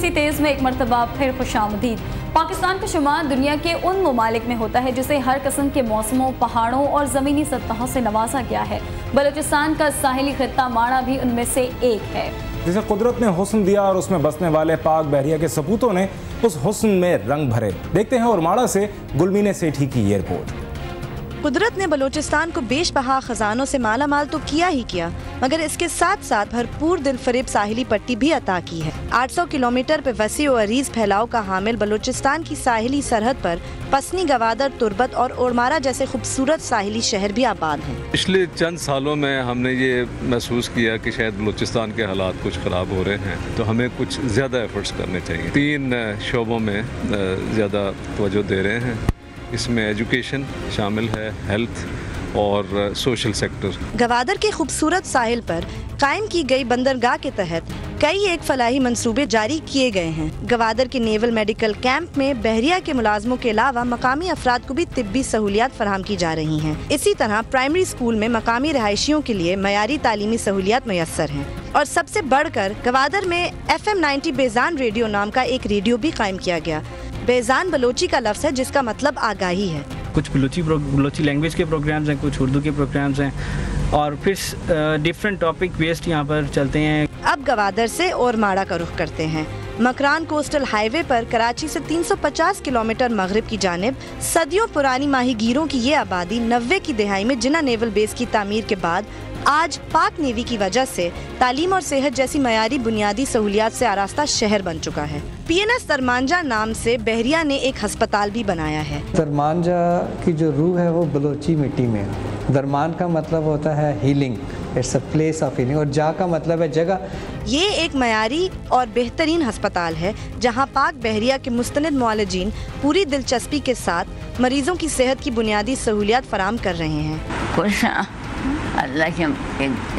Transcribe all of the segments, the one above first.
BBC तेज में एक मरतबा फिर खुशामदीद। पाकिस्तान का शुमार दुनिया के उन ममालिक में होता है जिसे हर किस्म के मौसमों, पहाड़ों और ज़मीनी सतहों से नवाजा गया है। बलूचिस्तान का साहिली खित्ता माड़ा भी उनमें से एक है, जिसे कुदरत ने हुस्न दिया और उसमें बसने वाले पाक बहरिया के सपूतों ने उस हुस्न में रंग भरे। देखते हैं ओरमाड़ा से गुलमीने सेठी की ये रिपोर्ट। कुदरत ने बलूचिस्तान को बेशबहा खजानों से माला माल तो किया ही किया, मगर इसके साथ साथ भरपूर दिलफरेब साहिली पट्टी भी अता की है। 800 किलोमीटर पे वसी और अरीज फैलाव का हामिल बलूचिस्तान की साहिली सरहद पर पसनी, गवादर, तुर्बत और ओरमारा जैसे खूबसूरत साहिली शहर भी आबाद हैं। पिछले चंद सालों में हमने ये महसूस किया कि शायद बलूचिस्तान के हालात कुछ ख़राब हो रहे हैं, तो हमें कुछ ज़्यादा एफर्ट्स करने चाहिए। 3 शोबों में ज़्यादा तवज्जो दे रहे हैं। इसमें एजुकेशन शामिल है, हेल्थ और सोशल सेक्टर। गवादर के खूबसूरत साहिल पर कायम की गई बंदरगाह के तहत कई एक फलाही मंसूबे जारी किए गए हैं। गवादर के नेवल मेडिकल कैंप में बहरिया के मुलाजमों के अलावा मकामी अफराद को भी तिब्बी सहूलियात फराहम की जा रही हैं। इसी तरह प्राइमरी स्कूल में मकामी रहायशियों के लिए मयारी तालीमी सहूलियात मुयस्सर हैं। और सबसे बढ़कर गवादर में FM 90 बेजान रेडियो नाम का एक रेडियो भी कायम किया गया। बेजान बलोची का लफ्ज़ है जिसका मतलब आगाही है। कुछ बलोची लैंग्वेज के प्रोग्राम्स हैं, कुछ उर्दू के प्रोग्राम्स हैं और फिर डिफरेंट टॉपिक बेस्ड यहाँ पर चलते हैं। अब गवादर से ओरमाड़ा का रुख करते हैं। मकरान कोस्टल हाईवे पर कराची से 350 किलोमीटर मगरिब की जानिब सदियों पुरानी माहीगीरों की ये आबादी 90 की दहाई में जिना नेवल बेस की तामीर के बाद आज पाक नेवी की वजह से तालीम और सेहत जैसी मयारी बुनियादी सहूलियात से आरास्ता शहर बन चुका है। PNS दरमांजा नाम से बहरिया ने एक अस्पताल भी बनाया है। दरमांजा की जो रूह है वो बलोची मिट्टी में है। दरमान का मतलब होता है healing, it's a place of healing, और जा का मतलब है जगह। ये एक मयारी और बेहतरीन अस्पताल है जहाँ पाक बहरिया के मुस्तनिद मुआलिजीन पूरी दिलचस्पी के साथ मरीजों की सेहत की बुनियादी सहूलियात फराहम कर रहे हैं। अल्लाह के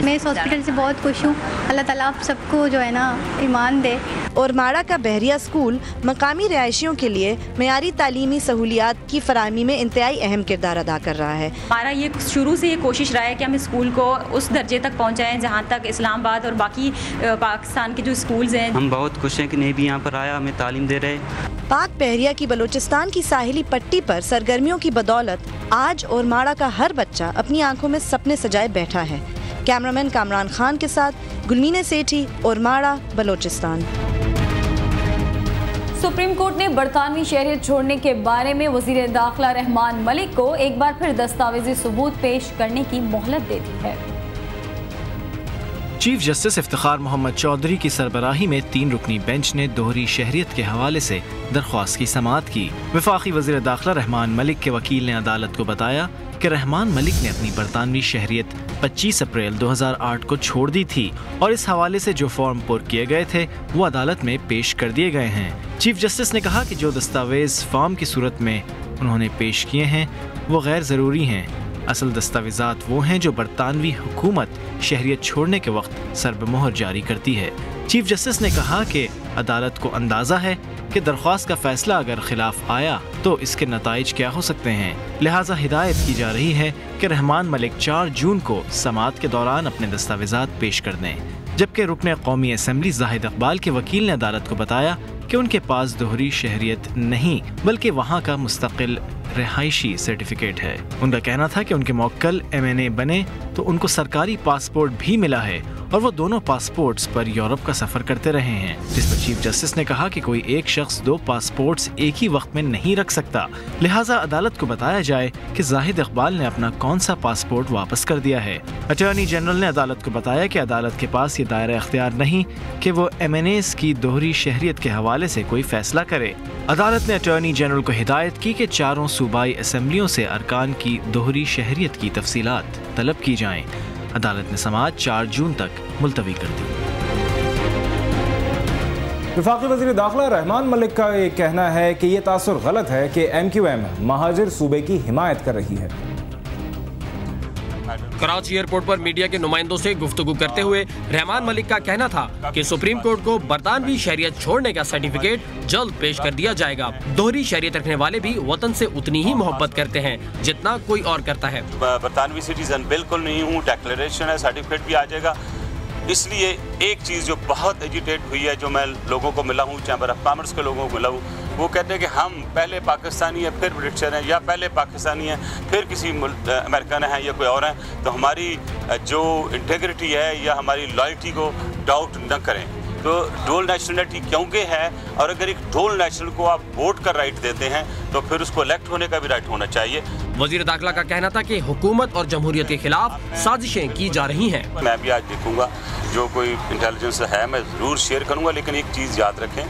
मैं इस हॉस्पिटल से बहुत खुश हूँ। अल्लाह ताला आप सबको जो है ना ईमान दे। ओरमाड़ा का बहरिया स्कूल मकामी रहायशियों के लिए मयारी तालीमी सहूलियात की फराहमी में इंतहाई अहम किरदार अदा कर रहा है। हमारा ये शुरू से ये कोशिश रहा है कि हम स्कूल को उस दर्जे तक पहुँचाएँ जहाँ तक इस्लामाबाद और बाकी पाकिस्तान के जो स्कूल्स हैं। हम बहुत खुश हैं कि नहीं भी यहाँ पर आया, हमें तालीम दे रहे। पाक बहरिया की बलूचिस्तान की साहिली पट्टी पर सरगर्मियों की बदौलत आज ओरमाड़ा का हर बच्चा अपनी आंखों में सपने सजाए बैठा है। कैमरामैन कामरान खान के साथ गुलमीने सेठी, ओरमाड़ा, बलूचिस्तान। सुप्रीम कोर्ट ने बरतानवी शहरियत छोड़ने के बारे में वजीर दाखिला रहमान मलिक को एक बार फिर दस्तावेजी सबूत पेश करने की मोहलत दे दी है। चीफ जस्टिस इफ्तिखार मोहम्मद चौधरी की सरबराही में 3 रुकनी बेंच ने दोहरी शहरियत के हवाले से दरख्वास्त की समाअत की। वफाकी वज़ीर दाखिला रहमान मलिक के वकील ने अदालत को बताया कि रहमान मलिक ने अपनी बरतानवी शहरियत 25 अप्रैल 2008 को छोड़ दी थी और इस हवाले से जो फॉर्म पुर किए गए थे वो अदालत में पेश कर दिए गए हैं। चीफ जस्टिस ने कहा कि जो दस्तावेज फॉर्म की सूरत में उन्होंने पेश किए हैं वो गैर ज़रूरी हैं। असल दस्तावेजात वो हैं जो बरतानवी हुकूमत शहरियत छोड़ने के वक्त सरबमोहर जारी करती है। चीफ जस्टिस ने कहा कि अदालत को अंदाज़ा है कि दरख्वास्त का फैसला अगर खिलाफ आया तो इसके नताइज क्या हो सकते हैं, लिहाजा हिदायत की जा रही है कि रहमान मलिक 4 जून को समाअत के दौरान अपने दस्तावेजात पेश कर दें। जबकि रुकने कौमी असम्बली जाहिद इकबाल के वकील ने अदालत को बताया कि उनके पास दोहरी शहरियत नहीं बल्कि वहाँ का मुस्तकिल रिहायशी सर्टिफिकेट है। उनका कहना था कि उनके मौक्कल MNA बने तो उनको सरकारी पासपोर्ट भी मिला है और वो दोनों पासपोर्ट्स पर यूरोप का सफर करते रहे हैं, जिस पर चीफ जस्टिस ने कहा कि कोई एक शख्स 2 पासपोर्ट्स एक ही वक्त में नहीं रख सकता। लिहाजा अदालत को बताया जाए कि जाहिद इकबाल ने अपना कौन सा पासपोर्ट वापस कर दिया है। अटॉर्नी जनरल ने अदालत को बताया कि अदालत के पास ये दायरा इख्तियार नहीं कि वो MNAs की दोहरी शहरियत के हवाले से कोई फैसला करे। अदालत ने अटॉर्नी जनरल को हिदायत की कि 4 सूबाई असम्बलियों से अरकान की दोहरी शहरियत की तफसीलात तलब की जाएं। अदालत ने समाअत 4 जून तक मुलतवी कर दी। वफाकी वज़ीर दाखिला रहमान मलिक का ये कहना है कि ये तासुर गलत है कि MQM महाजिर सूबे की हिमायत कर रही है। कराची एयरपोर्ट पर मीडिया के नुमाइंदों से गुफ्तगू करते हुए रहमान मलिक का कहना था कि सुप्रीम कोर्ट को बरतानवी शहरियत छोड़ने का सर्टिफिकेट जल्द पेश कर दिया जाएगा। दोहरी शहरियत रखने वाले भी वतन से उतनी ही मोहब्बत करते हैं जितना कोई और करता है। बरतानवी सिटीजन बिल्कुल नहीं हूँ, डिक्लेरेशन है, सर्टिफिकेट भी आ जाएगा। इसलिए एक चीज़ जो बहुत एजिटेट हुई है, जो मैं लोगों को मिला हूँ, चैम्बर ऑफ कॉमर्स के लोगों को मिला हूँ, वो कहते हैं कि हम पहले पाकिस्तानी हैं फिर ब्रिटिशर हैं, या पहले पाकिस्तानी हैं फिर किसी अमेरिकन हैं या कोई और हैं, तो हमारी जो इंटेग्रिटी है या हमारी लॉयल्टी को डाउट न करें। तो डुअल नेशनलिटी क्योंकि है, और अगर एक डुअल नेशनल को आप वोट का राइट देते हैं तो फिर उसको इलेक्ट होने का भी राइट होना चाहिए। वजीर दाखिला का कहना था कि हुकूमत और जमहूरियत के खिलाफ साजिशें की जा रही हैं। मैं भी आज देखूंगा, जो कोई इंटेलिजेंस है मैं ज़रूर शेयर करूंगा, लेकिन एक चीज़ याद रखें,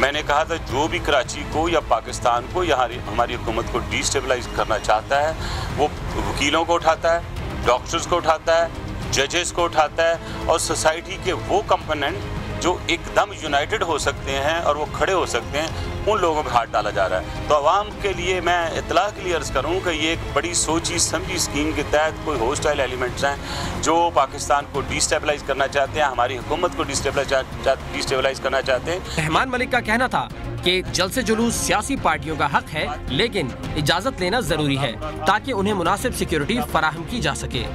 मैंने कहा था जो भी कराची को या पाकिस्तान को या हमारी हुकूमत को डिस्टेबलाइज करना चाहता है, वो वकीलों को उठाता है, डॉक्टर्स को उठाता है, जजेस को उठाता है, और सोसाइटी के वो कंपोनेंट जो एकदम यूनाइटेड हो सकते हैं और वो खड़े हो सकते हैं, उन लोगों पर हाथ डाला जा रहा है। तो आवाम के लिए मैं इतला के लिए अर्ज़ करूँ कि ये एक बड़ी सोची समझी स्कीम के तहत कोई होस्टाइल एलिमेंट्स हैं जो पाकिस्तान को डिस्टेबलाइज करना चाहते हैं, हमारी हुकूमत को डिस्टेबलाइज करना चाहते हैं। रहमान मलिक का कहना था कि जलसे जुलूस सियासी पार्टियों का हक है, लेकिन इजाज़त लेना ज़रूरी है ताकि उन्हें मुनासिब सिक्योरिटी फराहम की जा सके।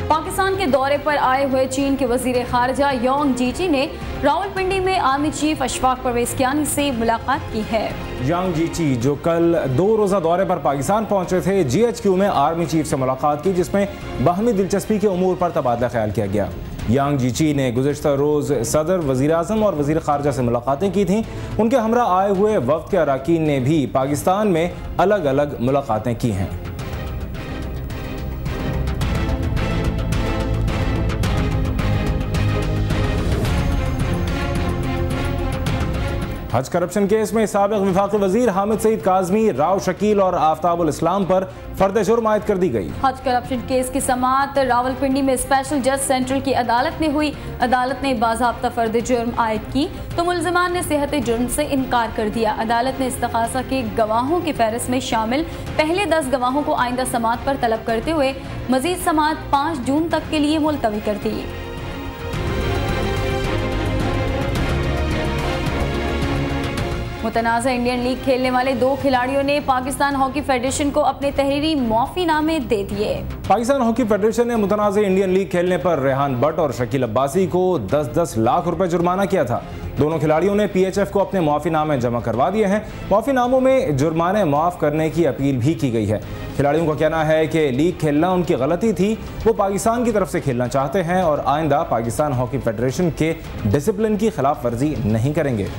पाकिस्तान के दौरे पर आए हुए चीन के वजीर खारजा यांग जीची ने रावलपिंडी में आर्मी चीफ अशफाक परवेज कियानी से मुलाकात की है। यांग जीची जो कल 2 रोज़ा दौरे पर पाकिस्तान पहुंचे थे, GHQ में आर्मी चीफ से मुलाकात की, जिसमें बाहमी दिलचस्पी के उमूर पर तबादला ख्याल किया गया। यांग जीची ने गुज़िश्ता रोज़ सदर, वज़ीर आज़म और वज़ीर ख़ारजा से मुलाकातें की थीं। उनके हमरा आए हुए वफ़द के अरकान ने भी पाकिस्तान में अलग अलग मुलाकातें की हैं। हज करप्शन केस में साबिक़ वफाकी वज़ीर हामिद सईद काज़मी, राव शकील और आफ्ताबुल इस्लाम पर फर्द जुर्म आयद कर दी गई। हज करप्शन केस की समाअत रावलपिंडी में स्पेशल जज सेंट्रल की अदालत में हुई। अदालत ने बाज़ाब्ता फर्द जुर्म आयद की तो मुल्ज़िमान ने सेहत जुर्म से इनकार कर दिया। अदालत ने इस्तग़ासा के गवाहों की फहरिस्त में शामिल पहले 10 गवाहों को आइंदा समाअत पर तलब करते हुए मज़ीद समाअत 5 जून तक के लिए मुलतवी कर दी। मुतनाज़ा इंडियन लीग खेलने वाले 2 खिलाड़ियों ने पाकिस्तान हॉकी फेडरेशन को अपने तहरीरी माफ़ीनामे दे दिए। पाकिस्तान हॉकी फेडरेशन ने मुतनाज़ा इंडियन लीग खेलने पर रेहान भट्ट और शकील अब्बासी को 10-10 लाख रुपए जुर्माना किया था। दोनों खिलाड़ियों ने PHF को अपने माफ़ीनामे जमा करवा दिए हैं। माफ़ीनामों में जुर्माने माफ़ करने की अपील भी की गई है। खिलाड़ियों का कहना है कि लीग खेलना उनकी गलती थी, वो पाकिस्तान की तरफ से खेलना चाहते हैं और आइंदा पाकिस्तान हॉकी फेडरेशन के डिसिप्लिन की खिलाफ वर्जी नहीं करेंगे।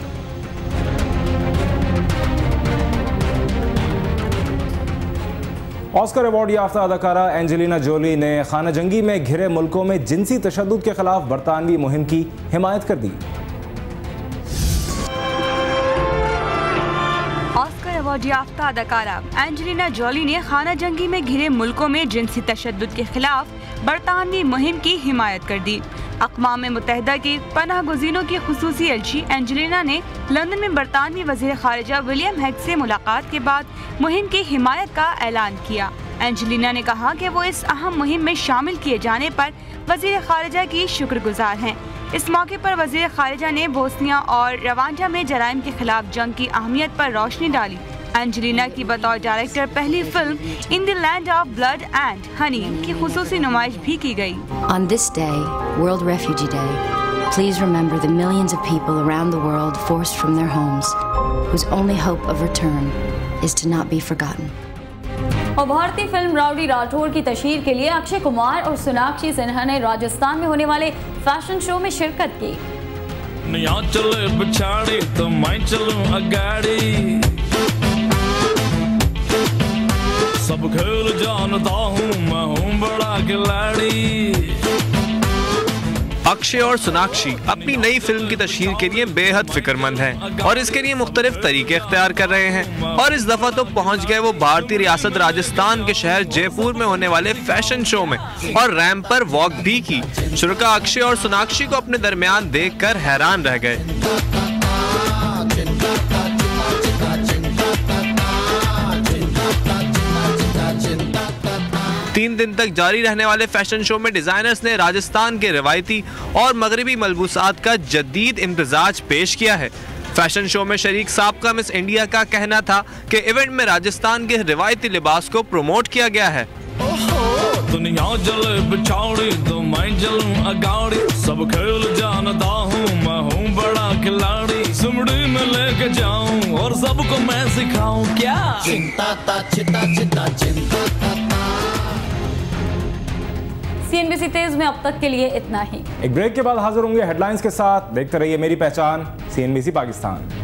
ऑस्कर अवार्ड याफ्ता अदाकारा एंजेलिना जोली ने खाना जंगी में घिरे मुल्कों में जिनसी तशद्दुद के खिलाफ बरतानवी मुहिम की हिमायत कर दी। ऑस्कर अवार्ड याफ्ता अदाकारा एंजेलिना जोली ने खाना जंगी में घिरे मुल्कों में जिनसी तशद्दुद के खिलाफ बरतानवी मुहिम की हिमायत कर दी। अक़वाम मुत्तहिदा की पनाह गुज़ीनों की खुसूसी एलची एंजेलिना ने लंदन में बरतानवी वज़ीर ख़ारिजा विलियम हेग से मुलाकात के बाद मुहिम की हिमायत का ऐलान किया। एंजेलिना ने कहा कि वो इस अहम मुहिम में शामिल किए जाने पर वज़ीर ख़ारिजा की शुक्रगुजार हैं। इस मौके पर वज़ीर ख़ारिजा ने बोस्निया और रवांडा में जराइम के खिलाफ जंग की अहमियत पर रोशनी डाली। एंजेलिना की बतौर डायरेक्टर पहली film in the land of blood and honey की खुसूसी नुमाइश भी की गई। On this day, World Refugee Day, please remember the millions of people around the world forced from their homes, whose only hope of return is to not be forgotten. और भारतीय film rowdy Rathore की तशहीर के लिए अक्षय कुमार और सोनाक्षी सिन्हा ने राजस्थान में होने वाले फैशन शो में शिरकत की। चले बिछाड़ी तो मैं चलूं अगाड़ी, सब खेल जानता हूँ, मैं हूँ बड़ा खिलाड़ी। अक्षय और सोनाक्षी अपनी नई फिल्म की तशहीर के लिए बेहद फिक्रमंद हैं और इसके लिए मुख्तलिफ तरीके इख्तियार कर रहे हैं और इस दफा तो पहुंच गए वो भारतीय रियासत राजस्थान के शहर जयपुर में होने वाले फैशन शो में और रैंप पर वॉक भी की। शुरका अक्षय और सोनाक्षी को अपने दरमियान देखकर हैरान रह गए। 3 दिन तक जारी रहने वाले फैशन शो में डिजाइनर्स ने राजस्थान के रवायती और मगरबी मलबूसात का जदीद इम्तजाज पेश किया है। फैशन शो में शरीक साबका मिस इंडिया का कहना था कि इवेंट में राजस्थान के रिवायती लिबास को प्रमोट किया गया है। दुनिया जले पिछाड़ी तो मैं चलूं अगाड़ी, सब खेल जानता हूँ मैं हूँ बड़ा खिलाड़ी, सुमड़ी में लेके जाऊं और सबको मैं सिखाऊं क्या चिंता ता चिता चिता चिंता ता। CNBC तेज में अब तक के लिए इतना ही। एक ब्रेक के बाद हाजिर होंगे हेडलाइंस के साथ। देखते रहिए मेरी पहचान CNBC पाकिस्तान।